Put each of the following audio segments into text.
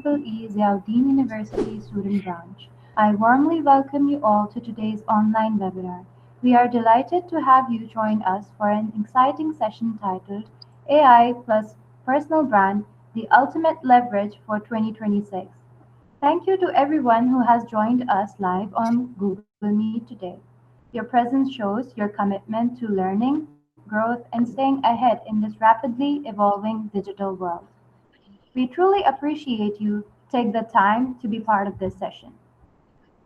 IEEE Ziauddin University Student Branch. I warmly welcome you all to today's online webinar. We are delighted to have you join us for an exciting session titled AI plus Personal Brand, the Ultimate Leverage for 2026. Thank you to everyone who has joined us live on Google Meet today. Your presence shows your commitment to learning, growth, and staying ahead in this rapidly evolving digital world. We truly appreciate you take the time to be part of this session.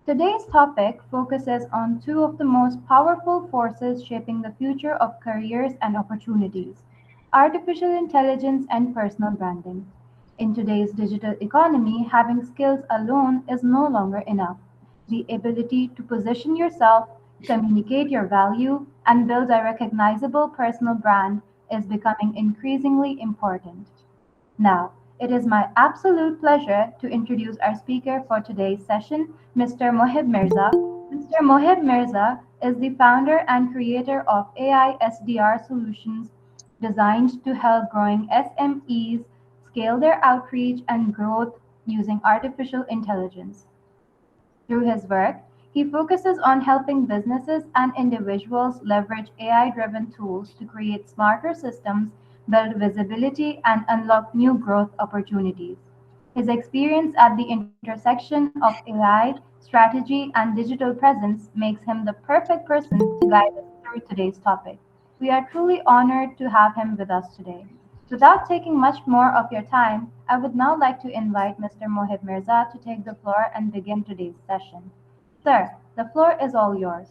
Today's topic focuses on two of the most powerful forces shaping the future of careers and opportunities: artificial intelligence and personal branding. In today's digital economy, having skills alone is no longer enough. The ability to position yourself, communicate your value, and build a recognizable personal brand is becoming increasingly important. Now, it is my absolute pleasure to introduce our speaker for today's session, Mr. Mohib Mirza. Mr. Mohib Mirza is the founder and creator of AI SDR solutions designed to help growing SMEs scale their outreach and growth using artificial intelligence. Through his work, he focuses on helping businesses and individuals leverage AI-driven tools to create smarter systems, build visibility, and unlock new growth opportunities. His experience at the intersection of AI, strategy, and digital presence makes him the perfect person to guide us through today's topic. We are truly honored to have him with us today. Without taking much more of your time, I would now like to invite Mr. Mohib Mirza to take the floor and begin today's session. Sir, the floor is all yours.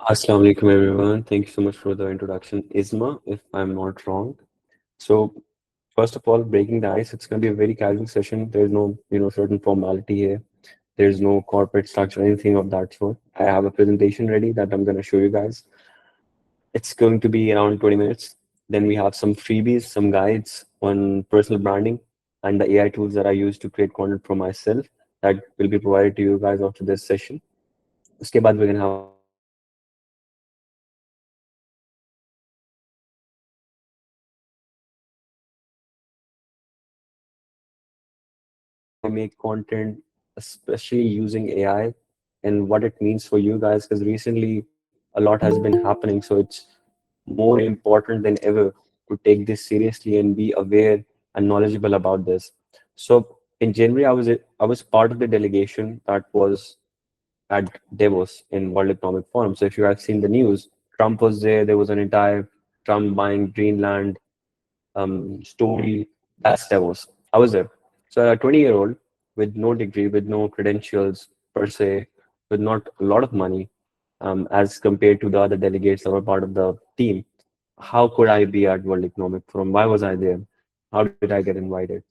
Assalamu alaikum everyone. Thank you so much for the introduction, Isma, if I'm not wrong. So first of all, breaking the ice, it's going to be a very casual session. There's no, certain formality here. There's no corporate structure, anything of that sort. I have a presentation ready that I'm going to show you guys. It's going to be around 20 minutes. Then we have some freebies, some guides on personal branding and the AI tools that I use to create content for myself that will be provided to you guys after this session. Uske baad we're going to have a Q&A session where you guys can ask questions and we'll try to make content, especially using AI and what it means for you guys, because recently a lot has been happening. So it's more important than ever to take this seriously and be aware and knowledgeable about this. So in January, I was part of the delegation that was at Davos in World Economic Forum. So if you have seen the news, Trump was there. There was an entire Trump buying Greenland story. That's Davos. I was there. So a 20-year-old with no degree, with no credentials per se, with not a lot of money, as compared to the other delegates that were part of the team, how could I be at World Economic Forum? Why was I there? How did I get invited?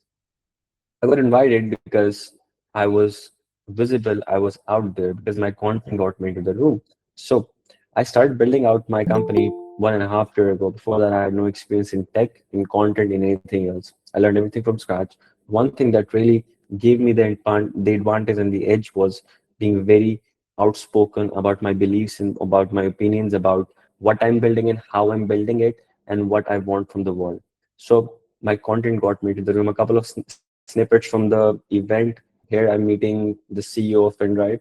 I got invited because I was visible, I was out there because my content got me into the room. So I started building out my company 1.5 years ago. Before that, I had no experience in tech, in content, in anything else. I learned everything from scratch. One thing that really gave me the advantage and the edge was being very outspoken about my beliefs and about my opinions about what I'm building and how I'm building it and what I want from the world. So my content got me to the room. A couple of snippets from the event. Here I'm meeting the CEO of Finride,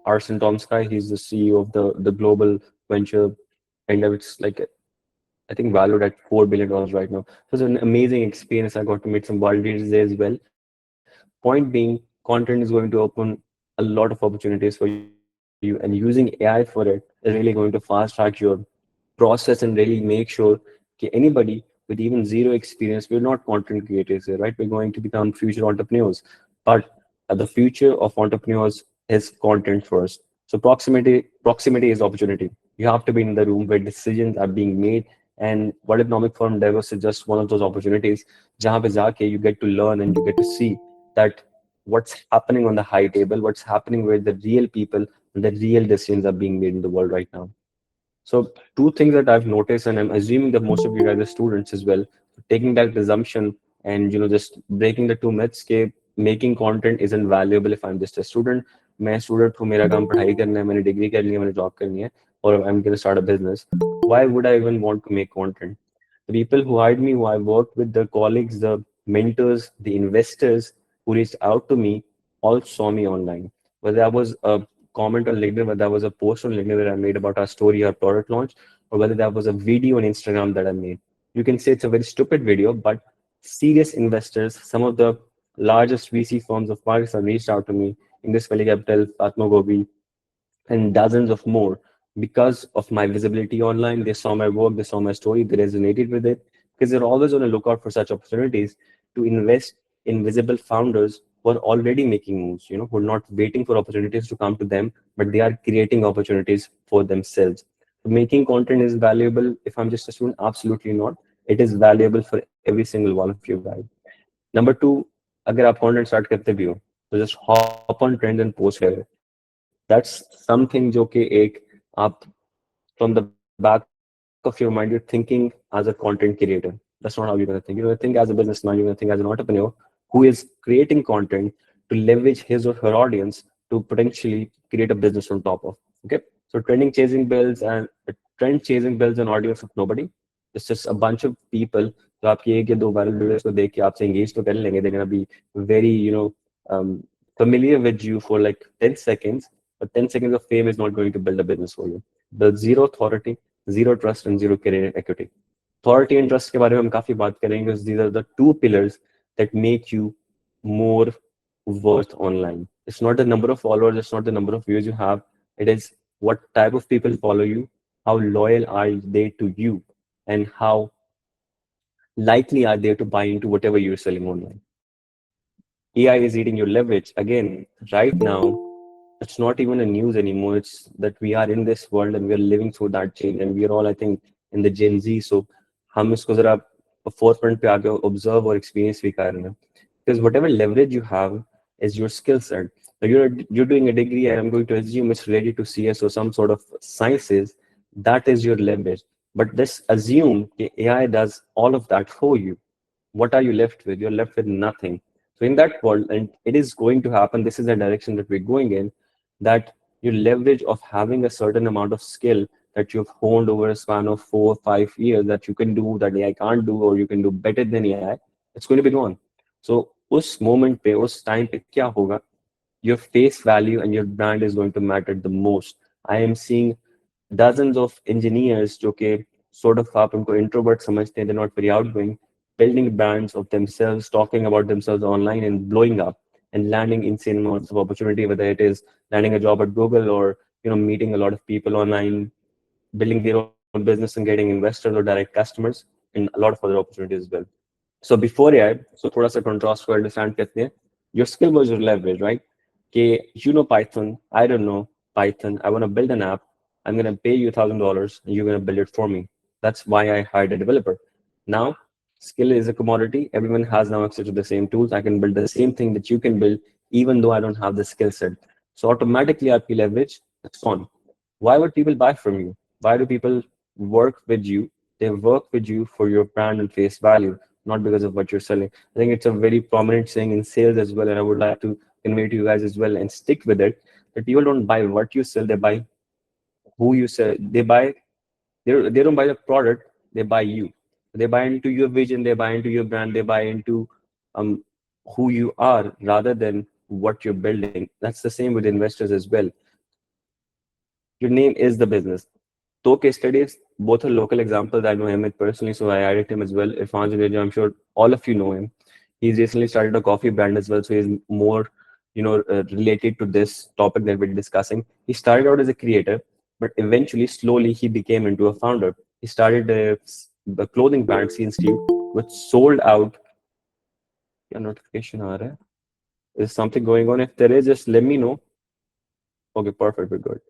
Arsen Tomsky. He's the CEO of the global venture, and it's like I think valued at $4 billion right now. So it's an amazing experience. I got to meet some world leaders there as well. Point being, content is going to open a lot of opportunities for you, and using AI for it is really going to fast track your process and really make sure that anybody with even zero experience, we're not content creators here, right? We're going to become future entrepreneurs. But the future of entrepreneurs is content first. So proximity is opportunity. You have to be in the room where decisions are being made. And World Economic Forum Davos is just one of those opportunities. Jahan pe jaake you get to learn and you get to see that what's happening on the high table, what's happening where the real people and the real decisions are being made in the world right now. So two things that I've noticed, and I'm assuming that most of you guys are students as well, taking that assumption and just breaking the two myths के making content isn't valuable if I'm just a student. मैं student हूँ, मेरा काम पढ़ाई करना है, मैंने degree करनी है, मैंने job करनी है, or I'm going to start a business. Why would I even want to make content? The people who hired me, who I worked with, the colleagues, the mentors, the investors who reached out to me all saw me online. Whether that was a comment on LinkedIn, whether that was a post on LinkedIn that I made about our story or product launch, or whether that was a video on Instagram that I made. You can say it's a very stupid video, but serious investors, some of the largest VC firms of Pakistan reached out to me, Indus Valley Capital, Fatma Gobi, and dozens of more because of my visibility online. They saw my work, they saw my story, they resonated with it because they're always on the lookout for such opportunities to invest in visible founders who are already making moves, who are not waiting for opportunities to come to them, but they are creating opportunities for themselves. So making content is valuable if I'm just a student? Absolutely not. It is valuable for every single one of you guys. Number two, अगर आप content start करते भी हो, तो just hop on trends and post करो. That's something जो कि एक आप from the back of your mind, you're thinking as a content creator. That's not how you're going to think. You're going to think as a businessman, you're going to think as an entrepreneur who is creating content to leverage his or her audience to potentially create a business on top of. Okay. So trend chasing builds an audience of nobody. It's just a bunch of people. So आपकी एक या दो viral videos को देख के आपसे engage तो कर लेंगे. They're gonna be very, um, familiar with you for like 10 seconds, but 10 seconds of fame is not going to build a business for you. Build zero authority, zero trust, and zero career equity. Authority and trust के बारे में हम काफी बात करेंगे because these are the two pillars that make you more worth online. It's not the number of followers, it's not the number of views you have. It is what type of people follow you, how loyal are they to you, and how likely are they to buy into whatever you're selling online. AI is eating your leverage. Again, right now, it's not even a news anymore. It's that we are in this world and we are living through that change. And we are all, I think, in the Gen Z. So हम इसको जरा forefront पे आके observe और experience भी कर रहे हैं. Because whatever leverage you have is your skill set. So you're doing a degree, and I'm going to assume it's related to CS or some sort of sciences. That is your leverage. But let's assume that AI does all of that for you. What are you left with? You're left with nothing. So in that world, and it is going to happen, this is the direction that we're going in, that your leverage of having a certain amount of skill that you've honed over a span of 4 or 5 years that you can do that AI can't do, or you can do better than AI, it's going to be gone. So उस moment पे, उस time पे क्या होगा? Your face value and your brand is going to matter the most. I am seeing dozens of engineers जो कि sort of आप उनको introvert समझते हैं, they're not very outgoing, building brands of themselves, talking about themselves online and blowing up and landing insane amounts of opportunity, whether it is landing a job at Google or meeting a lot of people online, building their own business and getting investors or direct customers, and a lot of other opportunities as well. So before AI, so थोड़ा सा contrast को understand करते हैं. Your skill was your leverage, right? कि you know Python, I don't know Python. I want to build an app. I'm gonna pay you $1,000, and you're gonna build it for me. That's why I hired a developer. Now, skill is a commodity. Everyone has now access to the same tools. I can build the same thing that you can build, even though I don't have the skill set. So automatically, आपकी leverage it's gone. Why would people buy from you? Why do people work with you? They work with you for your brand and face value, not because of what you're selling. I think it's a very prominent saying in sales as well, and I would like to convey to you guys as well and stick with it that people don't buy what you sell, they buy who you sell. They don't buy the product, they buy you. They buy into your vision, they buy into your brand, they buy into um, who you are rather than what you're building. That's the same with investors as well. Your name is the business. Two case studies, both are local examples. I know Ahmed personally, so I added him as well. Irfan Juneja, I'm sure all of you know him. He's recently started a coffee brand as well, so he's more, related to this topic that we're discussing. He started out as a creator, but eventually, slowly, he became into a founder. He started a clothing brand, Scene Steve, which sold out. क्या notification आ रहा है? Is something going on? If there is, just let me know. Okay, perfect, we're good.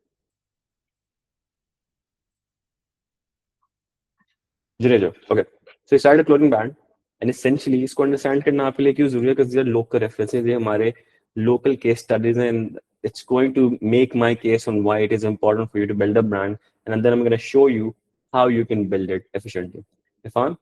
Junejo, okay. So he started a clothing brand, and essentially इसको understand करना आपके लिए क्यों जरूरी है? Because these are local references, ये हमारे local case studies, and it's going to make my case on why it is important for you to build a brand, and then I'm going to show you how you can build it efficiently. Ifan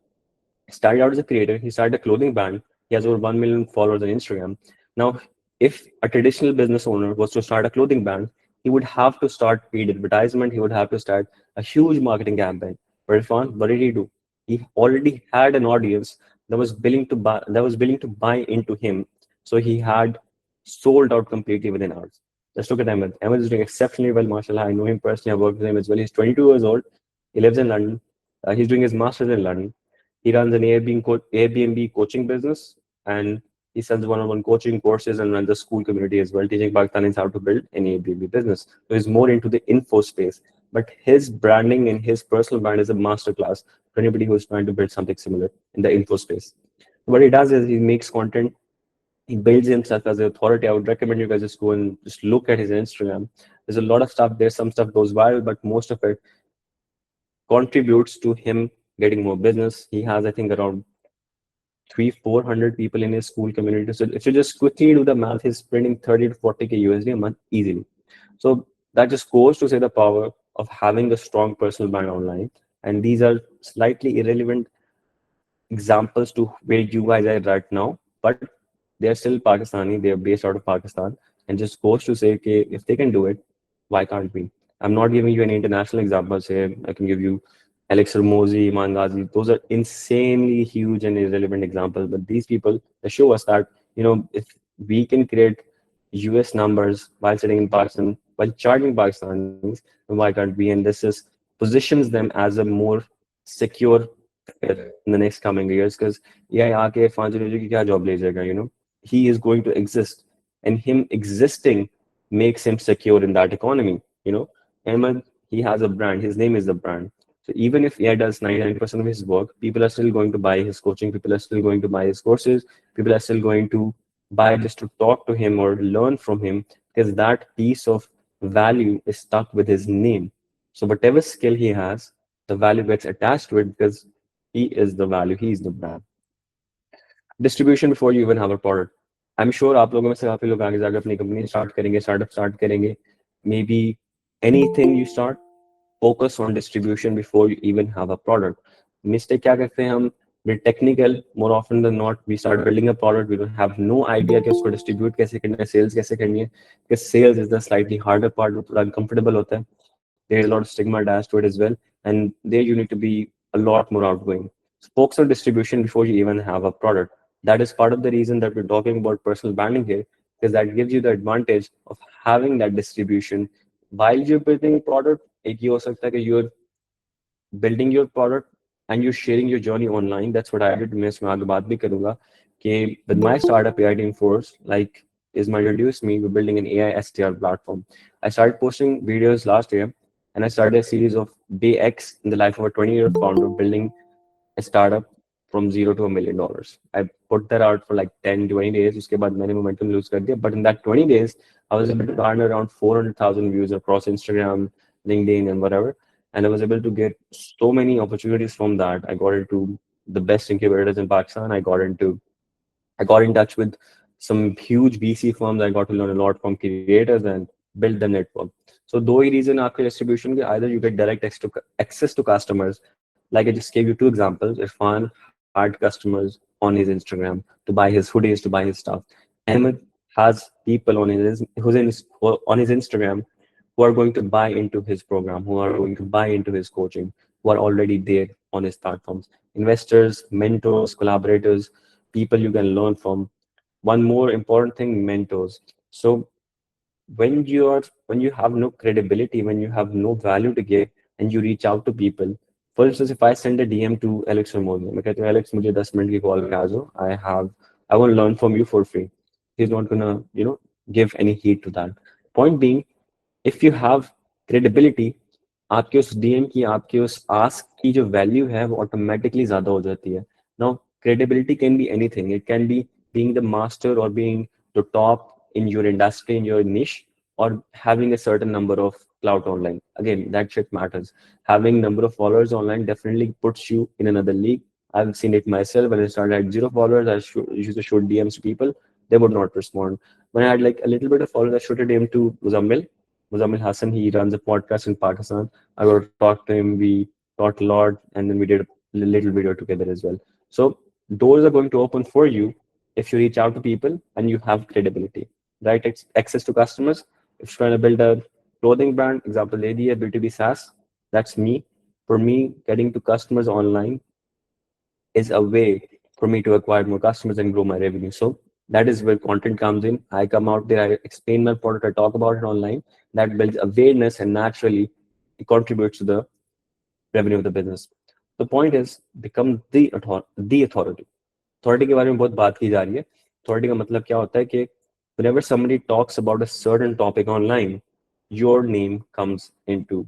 started out as a creator. He started a clothing brand. He has over 1 million followers on Instagram. Now, if a traditional business owner was to start a clothing brand, he would have to start paid advertisement. He would have to start a huge marketing campaign. But Irfan, what did he do? He already had an audience that was willing to buy into him. So he had sold out completely within hours. Just look at Ahmed. Ahmed is doing exceptionally well, mashallah. I know him personally. I worked with him as well. He's 22 years old. He lives in London. He's doing his master's in London. He runs an Airbnb coaching business, and he sells one-on-one coaching courses and runs a school community as well, teaching Pakistanis how to build an Airbnb business. So he's more into the info space. But his branding and his personal brand is a masterclass for anybody who's trying to build something similar in the info space. What he does is he makes content, he builds himself as an authority. I would recommend you guys just go and just look at his Instagram. There's a lot of stuff there. Some stuff goes viral, but most of it contributes to him getting more business. He has, I think, around 400 people in his school community. So if you just quickly do the math, he's spending 30 to 40K USD a month easily. So that just goes to say the power of having a strong personal brand online. And these are slightly irrelevant examples to where you guys are right now, but they are still Pakistani. They are based out of Pakistan, and just goes to say, okay, if they can do it, why can't we? I'm not giving you any international examples here. I can give you Alex Ramosi, Iman Ghazi. Those are insanely huge and irrelevant examples, but these people they show us that if we can create US numbers while sitting in Pakistan, while charging Pakistanis, then why can't we? And this is positions them as a more secure in the next coming years because AI आके इरफान चौधरी की क्या job ले जाएगा, he is going to exist, and him existing makes him secure in that economy. Ahmed, he has a brand. His name is the brand. So even if AI does 99% of his work, people are still going to buy his coaching. People are still going to buy his courses. People are still going to buy just to talk to him or learn from him because that piece of value is stuck with his name. So whatever skill he has, the value gets attached to it because he is the value, he is the brand. Distribution before you even have a product. I'm sure आप लोगों में से काफी लोग आगे जाकर अपनी company start करेंगे, स्टार्टअप स्टार्ट करेंगे. Maybe anything you start, focus on distribution before you even have a product. Mistake क्या करते हैं हम? We're technical. More often than not, we start building a product. We don't have no idea कि उसको distribute कैसे करना है, sales कैसे करनी है. Because sales is the slightly harder part, वो थोड़ा uncomfortable होता है. There's a lot of stigma attached to it as well, and there you need to be a lot more outgoing. So focus on distribution before you even have a product. That is part of the reason that we're talking about personal branding here, because that gives you the advantage of having that distribution while you're building a product. एक ये हो सकता है कि you're building your product and you're sharing your journey online. That's what I did. मैं इसमें आगे बात भी करूंगा कि with my startup AI Team Force, like Ismail introduced me, we're building an AI SDR platform. I started posting videos last year, and I started a series of Day X in the life of a 20-year founder building a startup from zero to $1 million. I put that out for like 10, 20 days. उसके बाद मैंने momentum lose कर दिया. But in that 20 days, I was able to garner around 400,000 views across Instagram, LinkedIn, and whatever. And I was able to get so many opportunities from that. I got into the best incubators in Pakistan. I got in touch with some huge VC firms. I got to learn a lot from creators and build the network. So दो ही reason आपके distribution के, either you get direct access to customers. Like I just gave you two examples. Irfan had customers on his Instagram to buy his hoodies, to buy his stuff. Ahmed has people on his Instagram who are going to buy into his program, who are going to buy into his coaching, who are already there on his platforms. Investors, mentors, collaborators, people you can learn from. One more important thing, mentors. So when you have no credibility, when you have no value to give, and you reach out to people. For instance, if I send a DM to Alex Ramosi, मैं कहता हूँ Alex मुझे 10 minute की call पे आ जाओ, I want to learn from you for free. He's not gonna give any heed to that. Point being, if you have credibility, आपके उस DM की, आपके उस आस्क की जो वैल्यू है वो ऑटोमेटिकली ज्यादा हो जाती है. Now credibility can be anything. It can be being the master or being the top in your industry, in your niche, or having a certain number of clout online. Again, that shit matters. Having number of followers online definitely puts you in another league. I've seen it myself. When I started at 0 followers, used to shoot DMs to people. They would not respond. When I had like a little bit of followers, I shot a DM to Muzammil Hassan. He runs a podcast in Pakistan. I got to talk to him. We talked a lot, and then we did a little video together as well. So doors are going to open for you if you reach out to people and you have credibility, right? It's access to customers. If you're trying to build a clothing brand, example, ADA, B2B SaaS, that's me. For me, getting to customers online is a way for me to acquire more customers and grow my revenue. So That is where content comes in. I come out there, I explain my product, I talk about it online. That builds awareness and naturally it contributes to the revenue of the business. The point is become the authority. Authority के बारे में बहुत बात की जा रही है. Authority का मतलब क्या होता है कि whenever somebody talks about a certain topic online, your name comes into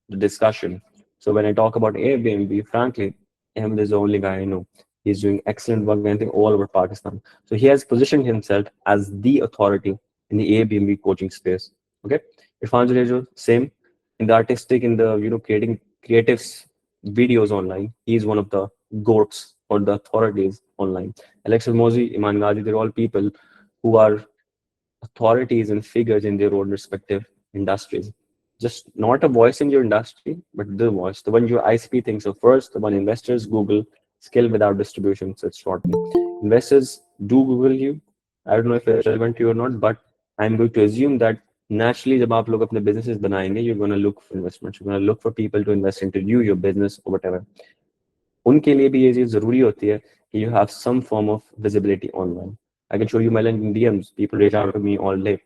the discussion. So when I talk about Airbnb, frankly, Ahmed is the only guy I know. He's doing excellent work, I think, all over Pakistan. So he has positioned himself as the authority in the Airbnb coaching space. Okay, Irfan Junejo, same in the artistic, in the creating creatives videos online. He's one of the goats or the authorities online. Alexis Mozi, Iman Ghazi, they're all people who are authorities and figures in their own respective industries. Just not a voice in your industry, but the voice, the one your ICP thinks of first, the one investors Google, scale without distribution. So it's shortened. Investors do Google you. I don't know if it's relevant to you or not, but I'm going to assume that naturally जब आप लोग अपने businesses बनाएंगे, you're going to look for investments. You're going to look for people to invest into you, your business, or whatever. उनके लिए भी ये चीज़ ज़रूरी होती है कि you have some form of visibility online. I can show you my LinkedIn DMs. People reach out to me all day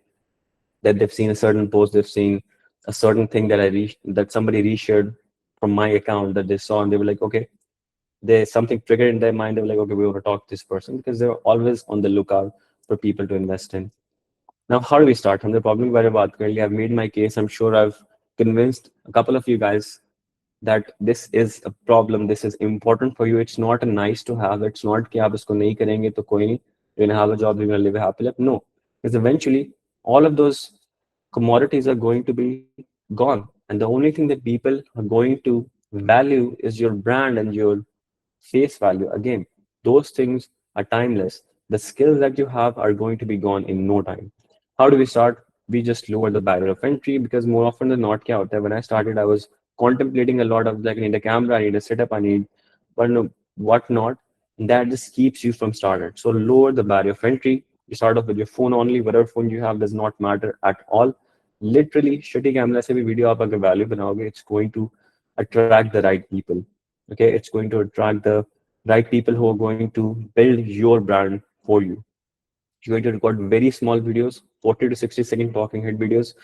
that they've seen a certain post, they've seen a certain thing that that somebody reshared from my account that they saw, and they were like, okay, there's something triggered in their mind. They were like, okay, we want to talk to this person because they're always on the lookout for people to invest in. Now, how do we start? From the problem where I've made my case. I'm sure I've convinced a couple of you guys that this is a problem, this is important for you. It's not a nice to have. It's not कि आप इसको नहीं करेंगे तो कोई नहीं. You're gonna have a job, you're gonna live a happy life. No, because eventually all of those commodities are going to be gone, and the only thing that people are going to value is your brand and your face value. Again, those things are timeless. The skills that you have are going to be gone in no time. How do we start? We just lower the barrier of entry because more often than not, kya hota hai, when I started, I was contemplating a lot of like, I need a camera, I need a setup, I need but no, what not. That just keeps you from started. So lower the barrier of entry. You start off with your phone only. Whatever phone you have does not matter at all. Literally, shitty camera से भी video आप अगर value बनाओगे, it's going to attract the right people. Okay, it's going to attract the right people who are going to build your brand for you. You're going to record very small videos, 40 to 60-second talking head videos,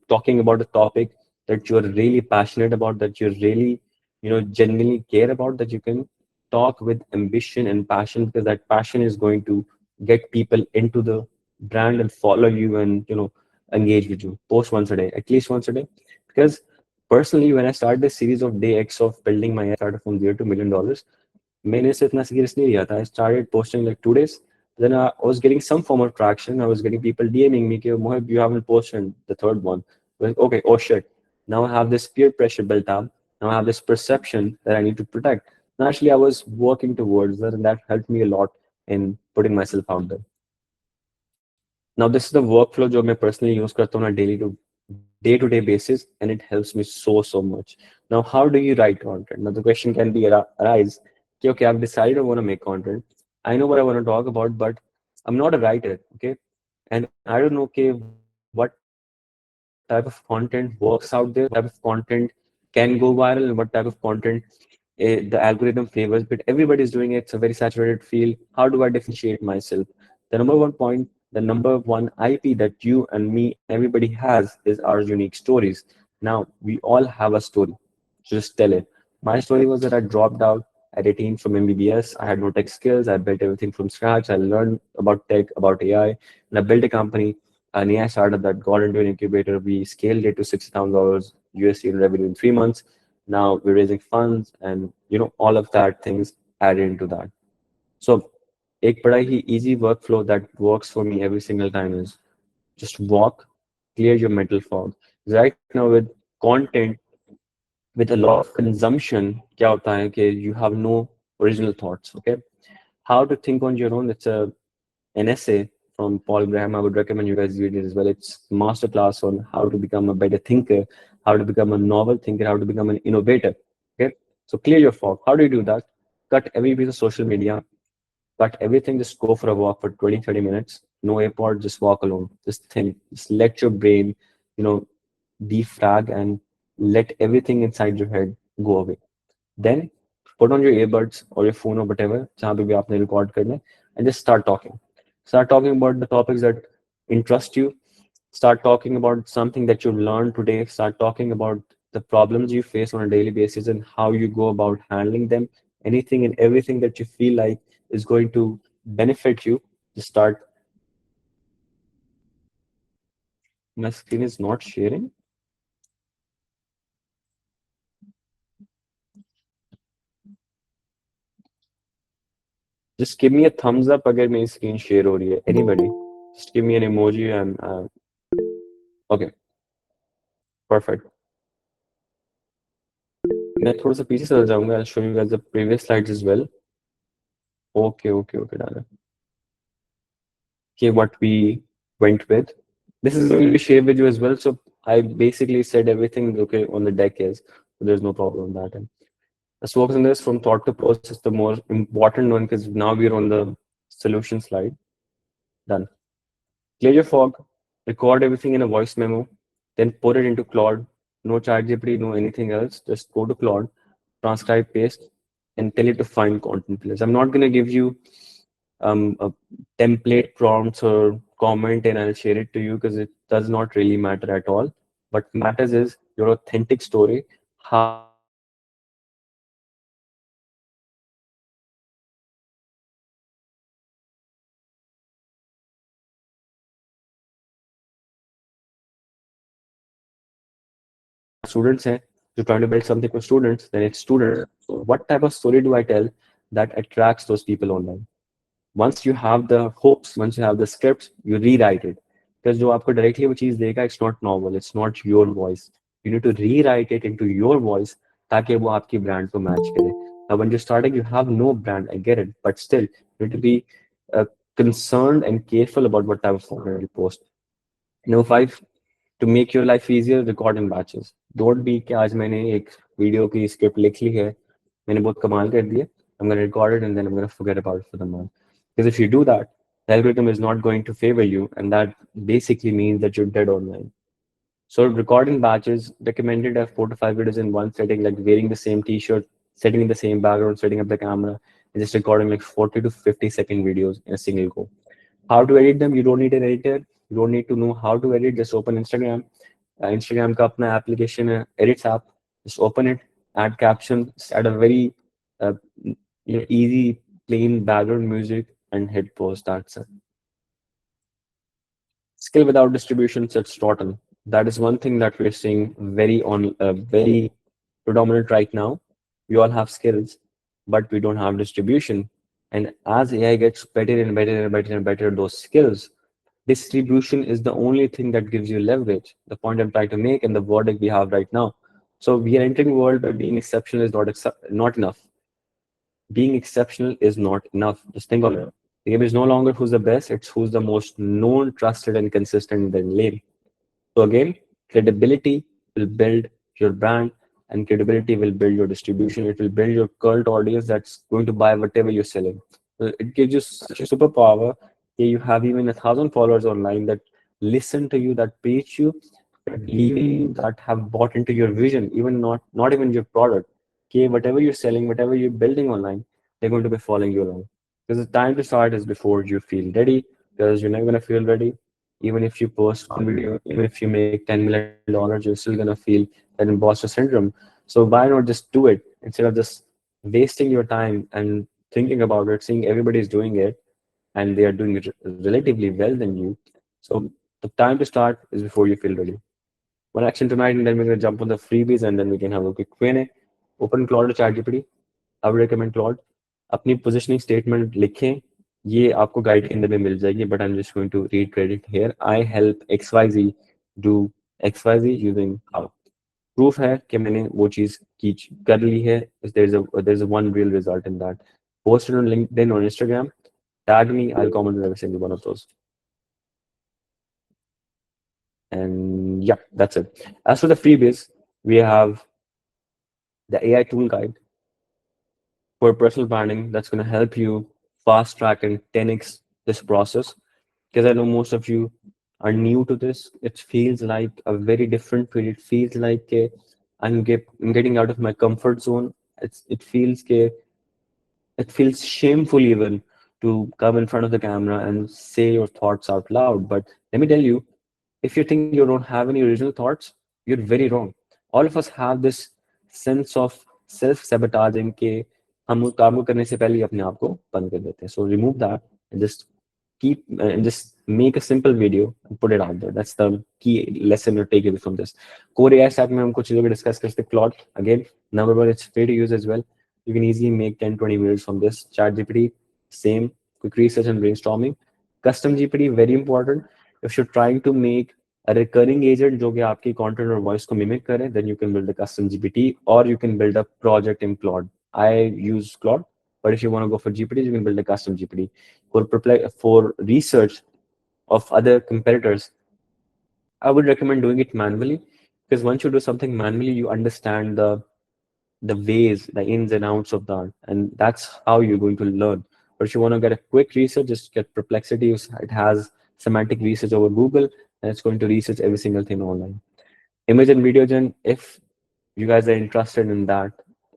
talking about a topic that you're really passionate about, that you really, genuinely care about, that you can talk with ambition and passion, because that passion is going to get people into the brand and follow you and, engage with you. Post once a day, at least once a day. Because personally, when I started this series of day X of building my started from $0 to $1 million, मैंने इसे इतना serious नहीं लिया था. I started posting like 2 days. Then I was getting some form of traction. I was getting people DMing me, Mohib, you haven't posted the third one. Like, okay, oh shit. Now I have this peer pressure built up. Now I have this perception that I need to protect. And actually, I was working towards that, and that helped me a lot in putting myself out there. Now, this is the workflow जो मैं personally use करता हूँ daily to day-to-day basis, and it helps me so much. Now, how do you write content? Now, the question can be arise, okay, I've decided I want to make content. I know what I want to talk about, but I'm not a writer, okay? And I don't know, okay, what type of content works out there, what type of content can go viral, and what type of content the algorithm favors. But everybody's doing it. It's a very saturated field. How do I differentiate myself? The number one point, the number one IP that you and me and everybody has is our unique stories. Now, we all have a story. So just tell it. My story was that I dropped out at 18 from MBBS. I had no tech skills. I built everything from scratch. I learned about tech, about AI, and I built a company, an AI startup that got into an incubator. We scaled it to $60,000 USD in revenue in 3 months. Now we're raising funds, and all of that things added into that. So एक बड़ा ही easy workflow that works for me every single time is just walk, clear your mental fog. Right now with content, with a lot of consumption, क्या होता है कि you have no original thoughts. Okay, how to think on your own? It's an essay from Paul Graham. I would recommend you guys read it as well. It's masterclass on how to become a better thinker, how to become a novel thinker, how to become an innovator. Okay, so clear your fog. How do you do that? Cut every piece of social media, cut everything, just go for a walk for 20, 30 minutes. No airport, just walk alone. Just think, just let your brain, you know, defrag and let everything inside your head go away. Then put on your earbuds or your phone or whatever, जहाँ पे भी आपने record करना है, and just start talking. Start talking about the topics that interest you. Start talking about something that you've learned today. Start talking about the problems you face on a daily basis and how you go about handling them. Anything and everything that you feel like is going to benefit you, just start. My screen is not sharing. Just give me a thumbs up अगर मेरी screen share हो रही है. Anybody? Just give me an emoji and okay, perfect. मैं थोड़ा सा पीछे चला जाऊंगा. I'll show you guys the previous slides as well. Okay, okay, okay, Dana. Okay, what we went with. This is going to be shared with you as well. So I basically said everything okay on the deck is. So there's no problem on that end. Let's focus on this from thought to process, the more important one, because now we're on the solution slide. Done. Clear your fog, record everything in a voice memo, then put it into Claude. No ChatGPT, no anything else. Just go to Claude, transcribe, paste, and tell it to find content pillars. I'm not going to give you a template prompts or comment and I'll share it to you because it does not really matter at all. What matters is your authentic story, how you started your journey, what happened, what you learned, what you failed, what you succeeded, and what you want to do in future. अगर आप students हैं, you're trying to build something for students, then it's students. So what type of story do I tell that attracts those people online? Once you have the hooks, once you have the scripts, you rewrite it. Because जो आपको directly वो चीज़ देगा, it's not novel, it's not your voice. You need to rewrite it into your voice ताकि वो आपकी brand को match करे. Now when you're starting, you have no brand, I get it, but still you need to be uh, concerned and careful about what type of content you post. Number five, to make your life easier, record in batches. Don't be कि आज मैंने एक video की script लिख ली है, मैंने बहुत कमाल कर दिया, I'm going to record it and then I'm going to forget about it for the month. Because if you do that, the algorithm is not going to favor you, and that basically means that you're dead online. So recording batches recommended have 4 to 5 videos in one setting, like wearing the same t-shirt, setting in the same background, setting up the camera, and just recording like 40 to 50-second videos in a single go. How to edit them? You don't need an editor. You don't need to know how to edit. Just open Instagram. Instagram का अपना application है, edits app. Just open it, add captions, add a very uh, easy, plain background music, and hit post. That's it. Skill without distribution sets rotten. That is one thing that we're seeing very predominant right now. We all have skills, but we don't have distribution. And as AI gets better and better and better and better at those skills, distribution is the only thing that gives you leverage. The point I'm trying to make and the verdict we have right now. So we are entering a world where being exceptional is not enough. Being exceptional is not enough. Just think of it. The game is no longer who's the best, it's who's the most known, trusted, and consistent in their lane. So again, credibility will build your brand, and credibility will build your distribution. It will build your cult audience that's going to buy whatever you're selling. So it gives you such a superpower. Yeah, you have even 1,000 followers online that listen to you, that preach you, that believe in you, that have bought into your vision, even not even your product. Okay, whatever you're selling, whatever you're building online, they're going to be following you along. Because the time to start is before you feel ready, because you're never going to feel ready even if you post one video, even if you make $10 million, you're still gonna feel that imposter syndrome. So why not just do it instead of just wasting your time and thinking about it, seeing everybody's doing it and they are doing it relatively well than you. So the time to start is before you feel ready. One action tonight, and then we're gonna jump on the freebies, and then we can have a quick Q&A. Open Claude or ChatGPT. I would recommend Claude. अपनी positioning statement लिखें. ये आपको guide के अंदर में मिल जाएगी, but I'm just going to reiterate it here. I help XYZ do XYZ using how. Proof है कि मैंने वो चीज़ की कर ली है. There's a one real result in that. Post it on LinkedIn or Instagram. Tag me. I'll comment on every single one of those. And yeah, that's it. As for the freebies, we have the AI tool guide for personal branding that's going to help you fast track and 10x this process. Because I know most of you are new to this. It feels like a very different field. It feels like I'm getting out of my comfort zone. It feels shameful even to come in front of the camera and say your thoughts out loud. But let me tell you, if you think you don't have any original thoughts, you're very wrong. All of us have this sense of self-sabotaging के हम काम को करने से पहले ही अपने आप को बंद कर देते हैं. So remove that and just keep and just make a simple video and put it out there. That's the key lesson you're taking from this. Core AI stack में हम कुछ चीजों को discuss करते हैं. Claude, again, number one, it's free to use as well. You can easily make 10-20 videos from this. ChatGPT, same, quick research and brainstorming. Custom GPT, very important. If you're trying to make a recurring agent जो कि आपकी content और voice को mimic करे, then you can build a custom GPT or you can build a project in Claude. I use Claude, but if you want to go for GPT, you can build a custom GPT. For research of other competitors, I would recommend doing it manually because once you do something manually, you understand the ways, the ins and outs of that, and that's how you're going to learn. But if you want to get a quick research, just get Perplexity. It has semantic research over Google, and it's going to research every single thing online. Image and video gen, if you guys are interested in that,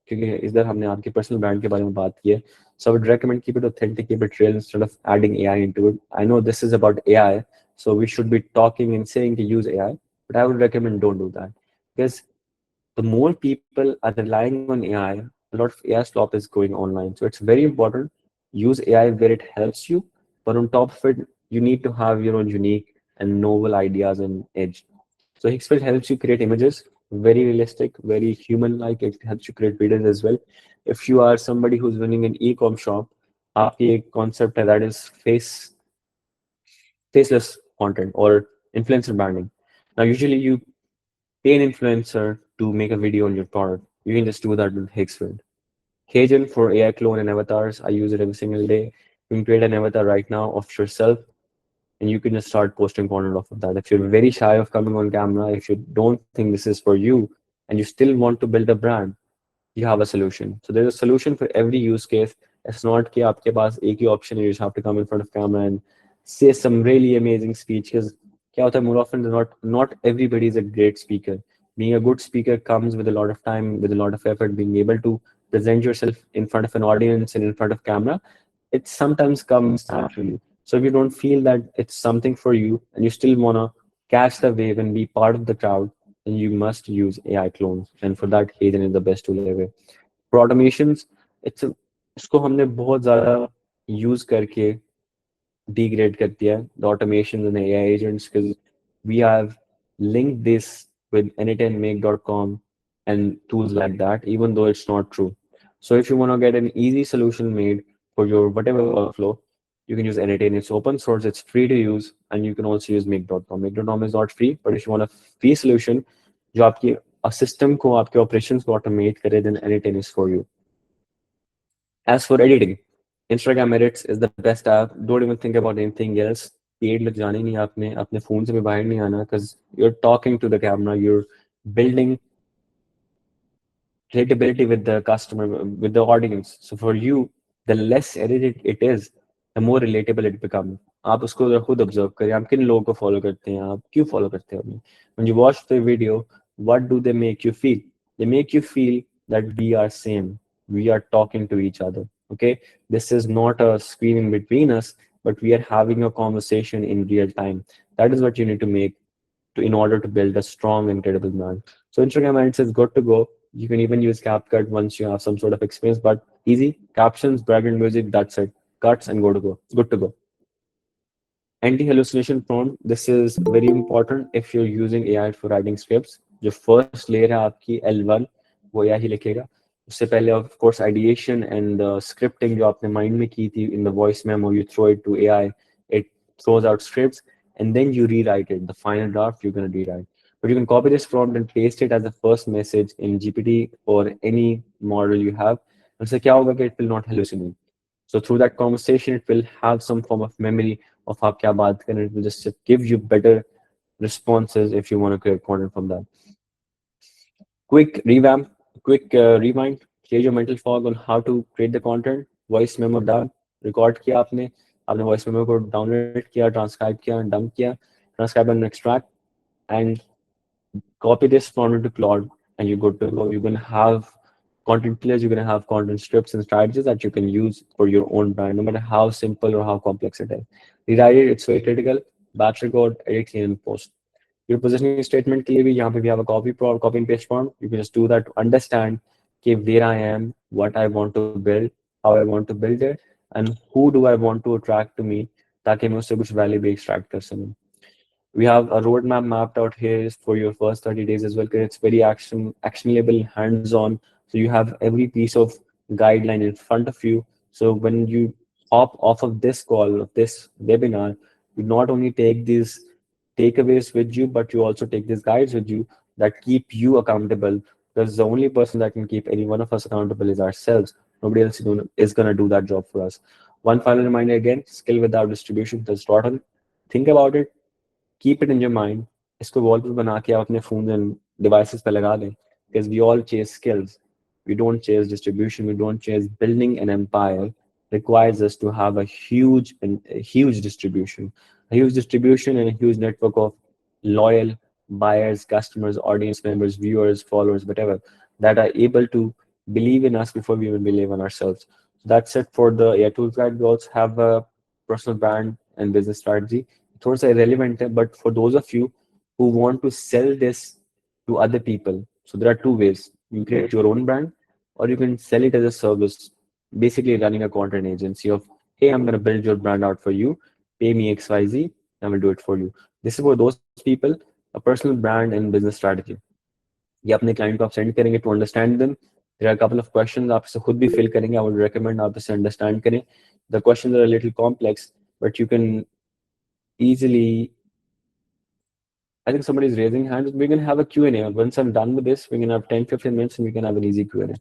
क्योंकि इधर हमने आपके personal brand के बारे में बात की है, so I would recommend keep it authentic, keep it real instead of adding AI into it. I know this is about AI, so we should be talking and saying to use AI, but I would recommend don't do that because the more people are relying on AI, a lot of AI slop is going online. So it's very important. Use AI where it helps you, but on top of it, you need to have your own unique and novel ideas and edge. So Hixfit helps you create images, very realistic, very human-like. It helps you create videos as well. If you are somebody who's running an e-com shop, आपकी एक concept है that is faceless content or influencer branding. Now, usually you pay an influencer to make a video on your product. You can just do that with Hixford. Cajun for AI clone and avatars. I use it every single day. You can create an avatar right now of yourself and you can just start posting content off of that. If you're very shy of coming on camera, if you don't think this is for you and you still want to build a brand, you have a solution. So there's a solution for every use case. It's not कि आपके पास एक ही option है, you just have to come in front of camera and say some really amazing speech. Because क्या होता है, more often than not everybody is a great speaker. Being a good speaker comes with a lot of time, with a lot of effort. Being able to present yourself in front of an audience and in front of camera, it sometimes comes naturally. So if you don't feel that it's something for you and you still wanna catch the wave and be part of the crowd, then you must use AI clones. And for that, Hazen is the best tool ever. For automations, it's a, इसको हमने बहुत ज़्यादा use करके degrade कर दिया the automations and the AI agents because we have linked this with anytinemake.com and tools like that, even though it's not true. So if you want to get an easy solution made for your whatever workflow, you can use Anytime. It's open source, it's free to use, and you can also use make.com. Make.com is not free, but if you want a free solution, जो आपकी system को आपके operations को automate करे, then Anytime is for you. As for editing, Instagram Edits is the best app. Don't even think about anything else. पेड़ लग जाने नहीं आपने अपने फोन से भी बाहर नहीं आना because you're talking to the camera, you're building relatability with the customer, with the audience. So for you, the less edited it is, the more relatable it becomes. आप उसको खुद observe करें आप किन लोगों को follow करते हैं आप क्यों follow करते हैं उन्हें. When you watch the video, what do they make you feel? They make you feel that we are same. We are talking to each other. Okay, this is not a screen in between us, but we are having a conversation in real time. That is what you need to make in order to build a strong and credible brand. So Instagram ads is good to go. You can even use CapCut once you have some sort of experience, but easy captions, background music, that's it. Cuts and go to go. Good to go. Anti-hallucination prompt. This is very important if you're using AI for writing scripts. जो first layer है आपकी L1 वो AI ही लिखेगा. उससे पहले of course ideation and scripting जो आपने mind में की थी in the voice memo you throw it to AI. It throws out scripts and then you rewrite it. The final draft you're gonna rewrite. But you can copy this prompt and paste it as a first message in GPT or any model you have. उससे क्या होगा कि it will not hallucinate. So through that conversation, it will have some form of memory of आप क्या बात करें. It will just give you better responses if you want to create content from that. Quick revamp, quick rewind, clear your mental fog on how to create the content. Voice memo down, record किया आपने, आपने voice memo को download किया, transcribe किया, dump किया, transcribe and extract, and copy this prompt into Claude, and you're good to go. You're gonna have content pillars, you're going to have content scripts and strategies that you can use for your own brand, no matter how simple or how complex it is. Rewrite it, it's very critical. Batch record, edit, clean, and post. Your positioning statement के लिए भी यहाँ पे we have a copy and paste form. You can just do that to understand कि where I am, what I want to build, how I want to build it, and who do I want to attract to me, ताकि मैं उससे कुछ value भी extract कर सकूँ. We have a roadmap mapped out here for your first 30 days as well, because it's very actionable, hands-on. So you have every piece of guideline in front of you. So when you hop off of this call, of this webinar, you not only take these takeaways with you, but you also take these guides with you that keep you accountable. Because the only person that can keep any one of us accountable is ourselves. Nobody else is gonna do that job for us. One final reminder again: skill without distribution does not. Think about it, keep it in your mind. इसको wallpaper बना के आप अपने phones and devices पे लगा दें. Because we all chase skills. We don't chase distribution. We don't chase building an empire. Requires us to have a huge distribution, and a huge network of loyal buyers, customers, audience members, viewers, followers, whatever, that are able to believe in us before we even believe in ourselves. So that's it for the AI Tools Guide. We also have a personal brand and business strategy. थोड़ा सा irrelevant है, but for those of you who want to sell this to other people, so there are two ways. You create your own brand, or you can sell it as a service, basically running a content agency of, hey, I'm going to build your brand out for you, pay me XYZ, I will do it for you. This is for those people, a personal brand and business strategy. ये अपने client को आप send करेंगे to understand them. There are a couple of questions आप इसे खुद भी fill करेंगे. I would recommend आप इसे understand करें. The questions are a little complex, but you can easily. I think somebody's raising hands. We're going to have a Q&A. Once I'm done with this, we're going to have 10-15 minutes and we can have an easy Q&A.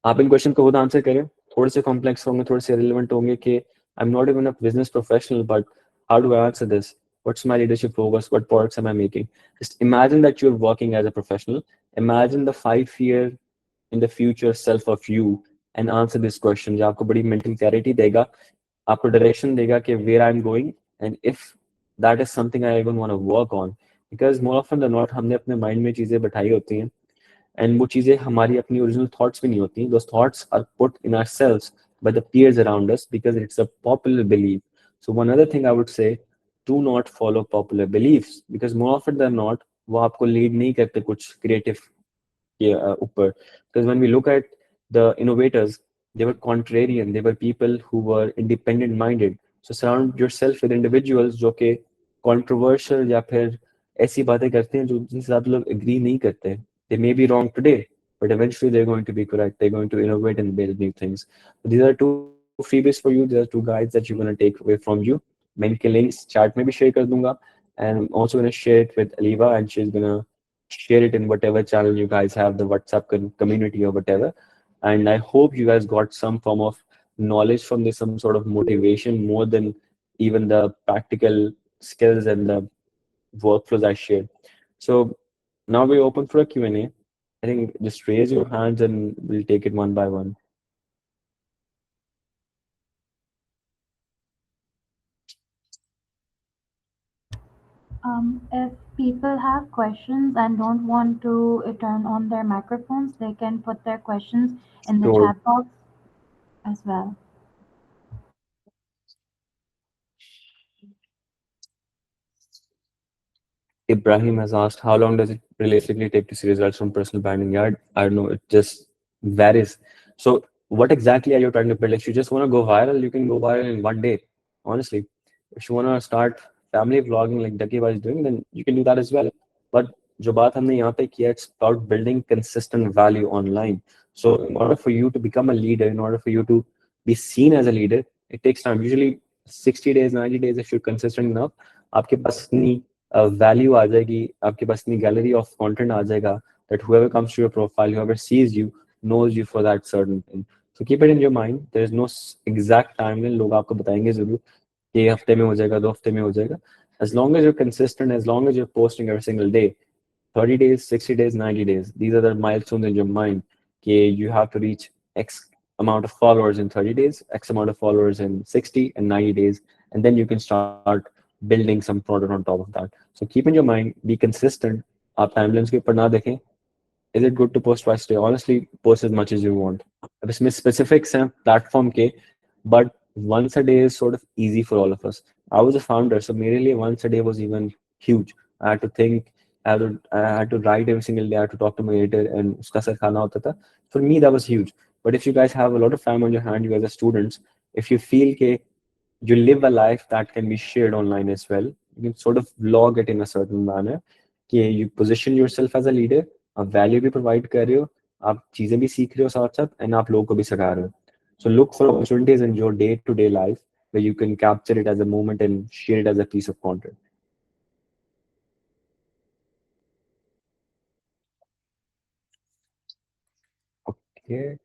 आप इन question को खुद answer करें. थोड़े से complex होंगे, थोड़े से relevant होंगे कि I'm not even a business professional, but how do I answer this? What's my leadership focus? What products am I making? Just imagine that you're working as a professional. Imagine the 5 year in the future self of you and answer this question. जो आपको बड़ी mental clarity देगा, आपको direction देगा कि where I'm going and if that is something I even want to work on. Because more often than not हमने अपने mind में चीज़ें बैठाई होती हैं and वो चीज़ें हमारी अपनी original thoughts भी नहीं होती. Those thoughts are put in ourselves by the peers around us because it's a popular belief. So one other thing I would say, do not follow popular beliefs because more often than not वो आपको lead नहीं करते कुछ creative upper. Because when we look at the innovators, they were contrarian. They were people who were independent minded. So surround yourself with individuals जो कि controversial या फिर ऐसी बातें करते हैं जो जिनसे आप लोग agree नहीं करते. They may be wrong today, but eventually they're going to be correct. They're going to innovate and build new things. So these are two freebies for you. These are two guides that you're going to take away from you. मैं इनके links chat में भी share कर दूंगा, and I'm also going to share it with Aliva, and she's going to share it in whatever channel you guys have, the WhatsApp community or whatever. And I hope you guys got some form of knowledge from this, some sort of motivation more than even the practical skills and the workflows I shared. So now we're open for a Q&A. I think just raise your hands and we'll take it one by one. If people have questions and don't want to turn on their microphones, they can put their questions in the Sure. chat box as well. Ibrahim has asked, how long does it realistically take to see results from personal branding? Yeah, I don't know. It just varies. So, what exactly are you trying to build? If you just want to go viral, you can go viral in one day. Honestly, if you want to start family vlogging like Ducky was doing, then you can do that as well. But जो बात हमने यहाँ पे किया, it's about building consistent value online. So, in order for you to become a leader, in order for you to be seen as a leader, it takes time. Usually, 60 days, 90 days, if you're consistent enough, आपके पास इतनी value आ जाएगी, आपके पास इतनी gallery of content आ जाएगा that whoever comes to your profile, whoever sees you, knows you for that certain thing. So keep it in your mind. There is no exact timeline. लोग आपको बताएंगे जरूर कि ये हफ्ते में हो जाएगा, 2 हफ्ते में हो जाएगा. As long as you're consistent, as long as you're posting every single day, 30 days, 60 days, 90 days, these are the milestones in your mind. Okay, you have to reach X amount of followers in 30 days, X amount of followers in 60 and 90 days, and then you can start building some product on top of that. So keep in your mind, be consistent. आप timelines के ऊपर ना देखें. Is it good to post twice a day? Honestly, post as much as you want. अब इसमें specifics हैं platform के, but once a day is sort of easy for all of us. I was a founder, so मेरे लिए once a day was even huge. I had to think, I had to write every single day, I had to talk to my editor, and उसका सिखाना होता था. For me, that was huge. But if you guys have a lot of time on your hand, you guys are students, if you feel कि you live a life that can be shared online as well. You can sort of vlog it in a certain manner कि you position yourself as a leader, आप value भी provide कर रहे हो, आप चीजें भी सीख रहे हो साथ साथ, and आप लोगों को भी सिखा रहे हो. So look for opportunities in your day-to-day life where you can capture it as a moment and share it as a piece of content. Okay.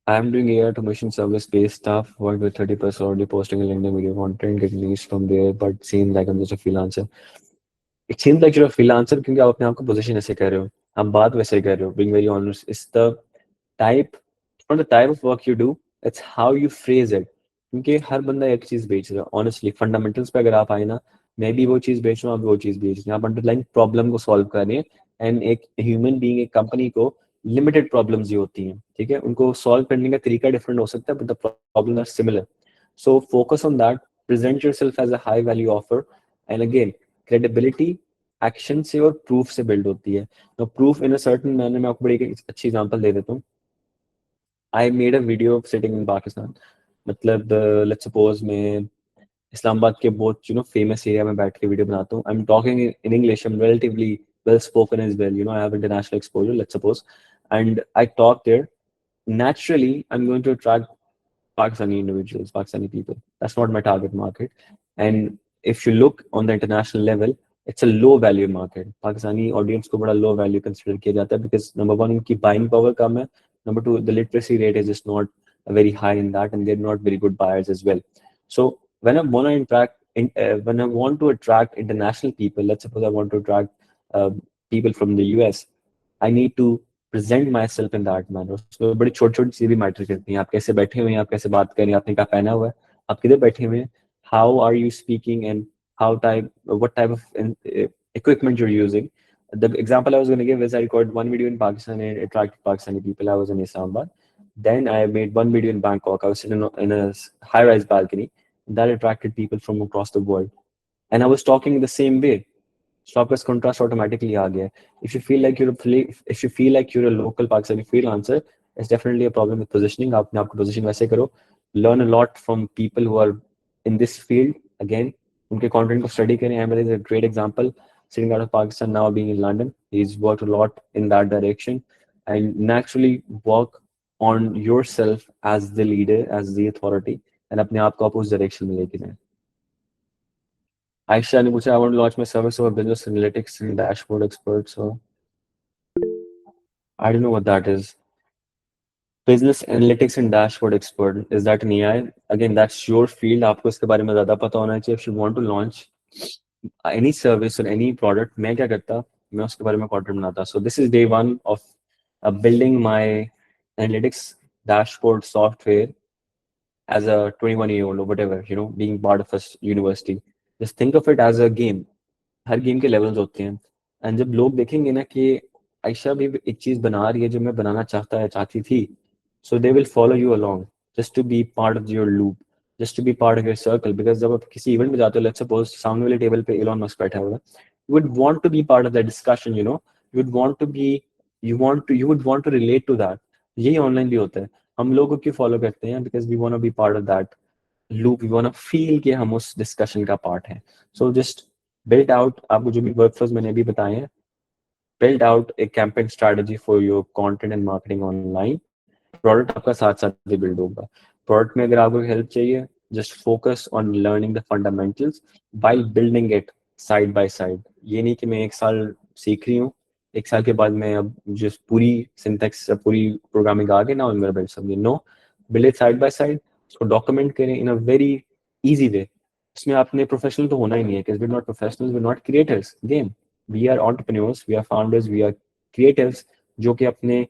I'm doing AI automation service-based stuff, work with 30% already posting a LinkedIn video content, getting leads from there, but seems like I'm just a freelancer. It seems like you're a freelancer क्योंकि आप अपने आप को position ऐसे कर रहे हो, आप बात वैसे कर रहे हो. Being very honest, it's the type, not the type of work you do, it's how you phrase it. क्योंकि हर बंदा एक चीज बेच रहा है. Honestly, fundamentals पे अगर आप आए ना, मैं भी वो चीज बेच रहा हूँ, आप भी वो चीज बेच रहे हैं. आप अंडरलाइन प्रॉब्लम को सॉल्व कर रहे हैं. एंड एक ह्यूमन बीइंग, एक कंपनी को लिमिटेड प्रॉब्लम्स ही होती हैं, ठीक है. उनको सॉल्व करने का तरीका डिफरेंट हो सकता है, but the problem are similar. So focus on that, present yourself as a high value offer. And again, credibility action से और प्रूफ से बिल्ड होती है. तो proof in a certain manner, मैं आपको बड़ी एक अच्छी एग्जांपल दे देता हूँ. I made a video sitting in Pakistan. मतलब लेट्स सपोज मैं इस्लामाबाद के बहुत फेमस एरिया में बैठ के वीडियो बनाता हूँ. I am talking in English, I am relatively well spoken as well, I have international exposure, let's suppose, and I talk there. Naturally, I'm going to attract Pakistani individuals, Pakistani people. That's not my target market. And if you look on the international level, it's a low value market. Pakistani audience को बड़ा low value consider किया जाता है because number one, उनकी buying power कम है. Number two, the literacy rate is just not very high in that, and they're not very good buyers as well. So when I want to attract international people, let's suppose I want to attract uh, people from the US, I need to present myself in that manner. उसमें बड़ी छोटी छोटी चीजें भी matter करती हैं. आप कैसे बैठे हुए हैं, आप कैसे बात कर रहे हैं, आपने क्या पहना हुआ है, आप किधर बैठे हुए हैं, how are you speaking, and what type of equipment you're using. The example I was going to give is I recorded one video in Pakistan and it attracted Pakistani people. I was in Islamabad. Then I made one video in Bangkok. I was sitting in a high-rise balcony. That attracted people from across the world. And I was talking the same way. So आपका contrast automatically आ गया है. If you feel like you're a local Pakistani freelancer, it's definitely a problem with positioning. आप अपने आप को position वैसे करो. Learn a lot from people who are in this field. Again, उनके content को study करें. Ahmed is a great example. Sitting out of Pakistan, now being in London, he's worked a lot in that direction, and naturally work on yourself as the leader, as the authority, and अपने आप को आप उस direction में लेके जाएं. Aisha ने पूछा, I want to launch my service for business analytics and dashboard expert. So I don't know what that is. Business analytics and dashboard expert. Is that an AI? Again, that's your field. आपको इसके बारे में ज़्यादा पता होना चाहिए. If you want to launch any service or any product, मैं क्या करता? मैं उसके बारे में content बनाता. So this is day one of building my analytics dashboard software as a 21-year-old or whatever, being part of a university. Just think of it as a game. Her game के levels होते हैं. And जब लोग देखेंगे ना कि आयशा भी एक चीज बना रही है जो मैं बनाना चाहता है, चाहती थी, so they will follow you along just to be part of your loop, just to be part of your circle. Because जब आप किसी इवेंट में जाते हो, लेट्स सपोज सामने वाले टेबल पे एलॉन मस्क बैठा हुआ है, you would want to be part of that discussion. You would want to be, you would want to relate to that. यही ऑनलाइन भी होता है. हम लोगों को क्यों फॉलो करते हैं? Because we want to be part of that loop, we want to feel कि हम उस डिस्कशन का पार्ट हैं. सो जस्ट build out, आपको जो भी वर्कफ्लोज मैंने अभी बताए हैं, build out a campaign strategy for your content and marketing online. Product आपका साथ साथ ही बिल्ड होगा. प्रोडक्ट में अगर आपको हेल्प चाहिए, just focus on learning the fundamentals while building it side by side. ये नहीं कि मैं एक साल सीख रही हूँ, एक साल के बाद मैं अब जिस पूरी सिंटेक्स, पूरी प्रोग्रामिंग आ गई ना, मेरा बिल्ड समझिए. No, build it side by side. उसको डॉक्यूमेंट करें in a very easy way. इसमें आपने प्रोफेशनल तो होना ही नहीं है, because we're not professionals, we're not creators. Game, we are entrepreneurs, we are founders, we are creatives, जो कि अपने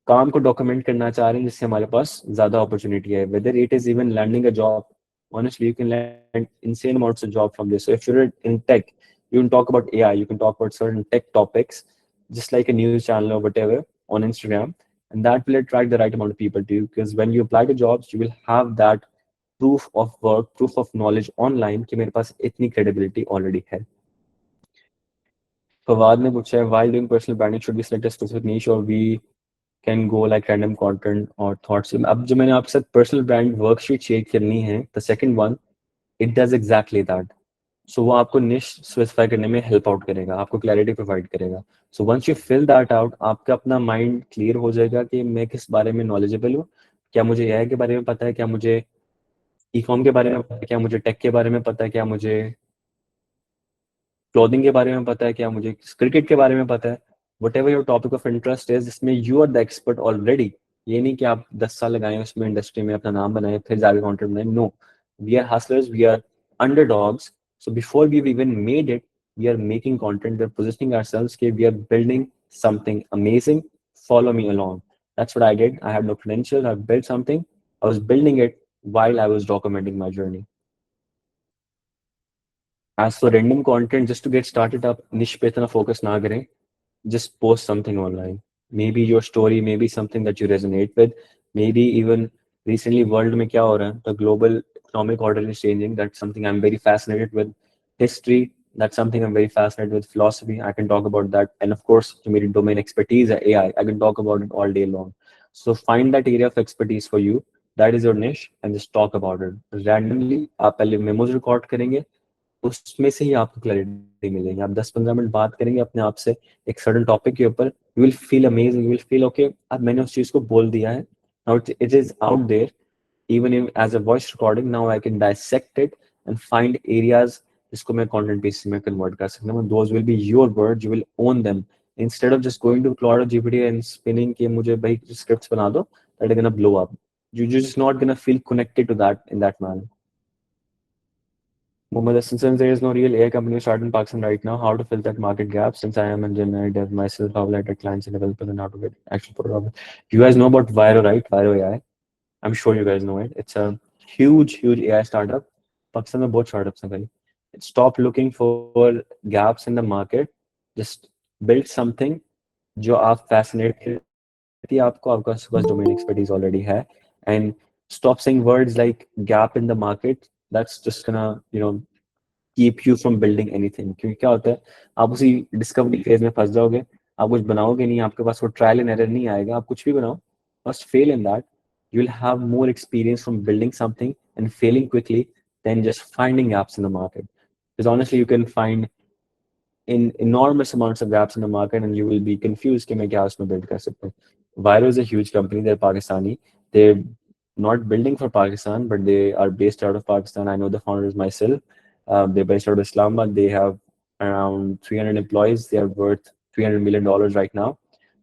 काम को डॉक्यूमेंट करना चाह रहे हैं जिससे हमारे पास ज़्यादा अपॉर्चुनिटी है, whether it is even landing a job. Honestly, you can land insane amounts of job from this. So if you're in tech, you can talk about AI, you can talk about certain tech topics, just like a news channel or whatever on Instagram, and that will attract the right amount of people to you. Because when you apply to jobs, you will have that proof of work, proof of knowledge online कि मेरे पास इतनी credibility already है. फवाद ने पूछा है while doing personal branding should we select a specific niche or we can go like random content or thoughts. अब जो मैंने आपके साथ personal brand worksheet शेयर करनी है, the second one, it does exactly that. सो वो आपको निश स्पेसिफाई करने में हेल्प आउट करेगा, आपको क्लैरिटी प्रोवाइड करेगा. So once you fill that out, आपका अपना माइंड क्लियर हो जाएगा कि मैं किस बारे में नॉलेजेबल हूँ, क्या मुझे एआई के बारे में पता है, क्या मुझे ई कॉम के बारे में पता है, क्या मुझे टेक के बारे में पता है, क्या मुझे क्लोथिंग के बारे में पता है, क्या मुझे क्रिकेट के बारे में पता है. Whatever your topic of interest है जिसमें you are the expert already. ये नहीं कि आप 10 साल लगाएं उसमें इंडस्ट्री में अपना नाम बनाए फिर जाके कॉन्टेंट बनाए. No, we are hustlers, we are underdogs. So before we even made it, we are making content, we're positioning ourselves, okay, we are building something amazing. Follow me along. That's what I did. I had no credentials. I built something. I was building it while I was documenting my journey. As for random content, just to get started up, niche पे इतना focus ना करें. Just post something online. Maybe your story, maybe something that you resonate with. Maybe even recently world में क्या हो रहा है? The global economic order is changing. That's something I'm very fascinated with. History, that's something I'm very fascinated with. Philosophy, I can talk about that. And of course, जो मेरी domain expertise है AI, I can talk about it all day long. So find that area of expertise for you. That is your niche and just talk about it. Randomly, आप पहले memos record करेंगे, उसमें से ही आपको clarity मिलेगी. आप 10-15 minute बात करेंगे अपने आप से एक सर्टन टॉपिक के ऊपर, you will feel amazing, you will feel okay, अब मैंने उस चीज़ को बोल दिया है, now it is out there, even if as a voice recording, now I can dissect it and find areas जिसको मैं content pieces में convert कर सकता हूँ. Those will be your words, you will own them. Instead of just going to Claude or GPT and spinning कि मुझे भाई scripts बना दो, that are gonna blow up. You're just not gonna feel connected to that in that manner. Mohammed, since there is no real AI company started in Pakistan right now, how to fill that market gap? Since I am a Gemini dev myself, how will I get clients and developers and how to get actual product? You guys know about Viro, right? Viro AI. I'm sure you guys know it. It's a huge AI startup. Pakistan में बहुत startups हैं भाई. Stop looking for gaps in the market. Just build something जो आप fascinate करती है आपको, आपका बस domain expertise already है. And stop saying words like gap in the market. That's just gonna, keep you from building anything. क्योंकि क्या होता है, आप उसी डिस्कवरी फेज में फंस जाओगे, आप कुछ बनाओगे नहीं, आपके पास वो ट्रायल एंड एरर नहीं आएगा. आप कुछ भी बनाओ, first fail in that, you will have more experience from building something and failing quickly than just finding gaps in the market. Because honestly, you can find in enormous amounts of gaps in the market and you will be confused कि मैं क्या उसमें build कर सकता हूँ. Viro is a huge company. They're Pakistani. They're not building for Pakistan, but they are based out of Pakistan. I know the founders myself. They're based out of Islamabad. They have around 300 employees. They are worth $300 million right now.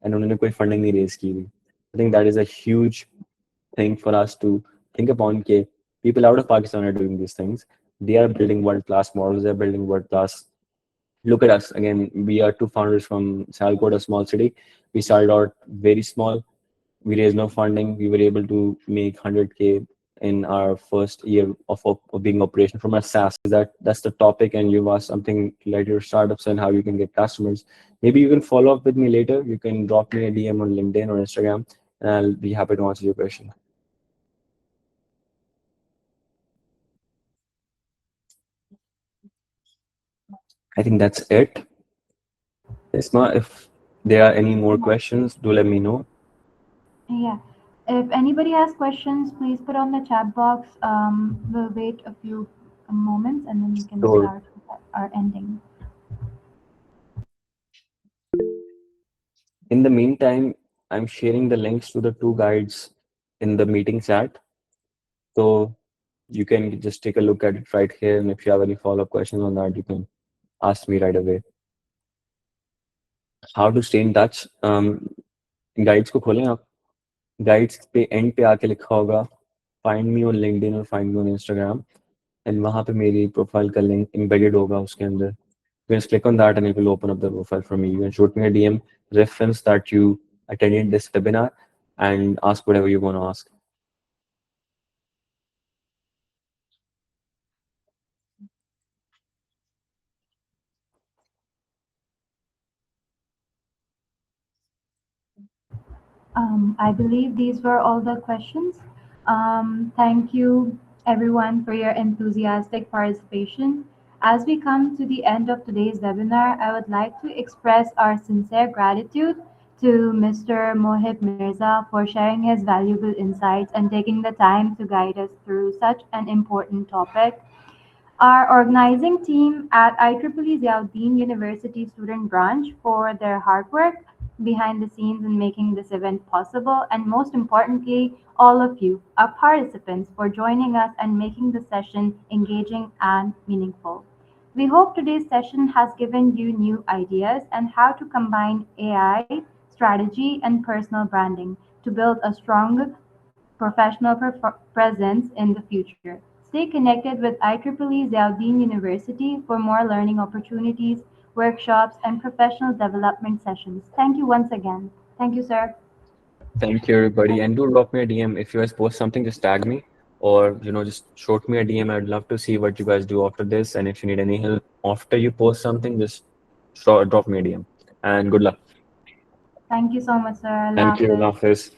And उन्होंने कोई funding नहीं raise की हुई. I think that is a huge thing for us to think upon. Ke people out of Pakistan are doing these things. They are building world-class models. They're building world-class. Look at us again. We are two founders from Salcode, a small city. We started out very small. We raised no funding. We were able to make 100K in our first year of being operational from our SaaS. That's the topic, and you've asked something like your startups and how you can get customers. Maybe you can follow up with me later. You can drop me a DM on LinkedIn or Instagram, and I'll be happy to answer your question. I think that's it. Isma, if there are any more Yeah. questions, do let me know. Yeah. If anybody has questions, please put on the chat box. We'll wait a few moments and then we can So, start with our ending. in the meantime, I'm sharing the links to the two guides in the meeting chat. So you can just take a look at it right here. And if you have any follow-up questions on that, you can ask me right away. How to stay in touch? Guides को खोलें आप. Guides पे end पे आके लिखा होगा find me on LinkedIn or find me on Instagram. And वहाँ पे मेरी profile का link embedded होगा उसके अंदर. You can just click on that and it will open up the profile for me. You can shoot me a DM, reference that you attended this webinar, and ask whatever you want to ask. I believe these were all the questions. Thank you, everyone, for your enthusiastic participation. As we come to the end of today's webinar, I would like to express our sincere gratitude to Mr. Mohib Mirza for sharing his valuable insights and taking the time to guide us through such an important topic. Our organizing team at IEEE Ziauddin University Student Branch for their hard work behind the scenes in making this event possible, and most importantly, all of you, our participants, for joining us and making the session engaging and meaningful. We hope today's session has given you new ideas on how to combine AI, strategy, and personal branding to build a strong professional presence in the future. Stay connected with IEEE Ziauddin University for more learning opportunities, workshops, and professional development sessions. Thank you once again. Thank you, sir. Thank you, everybody. And do drop me a DM if you guys post something, just tag me or just shoot me a DM. I'd love to see what you guys do after this. And if you need any help after you post something, just drop me a DM. And good luck. Thank you so much, sir. Allah Thank you, Hafiz. Allah Hafiz.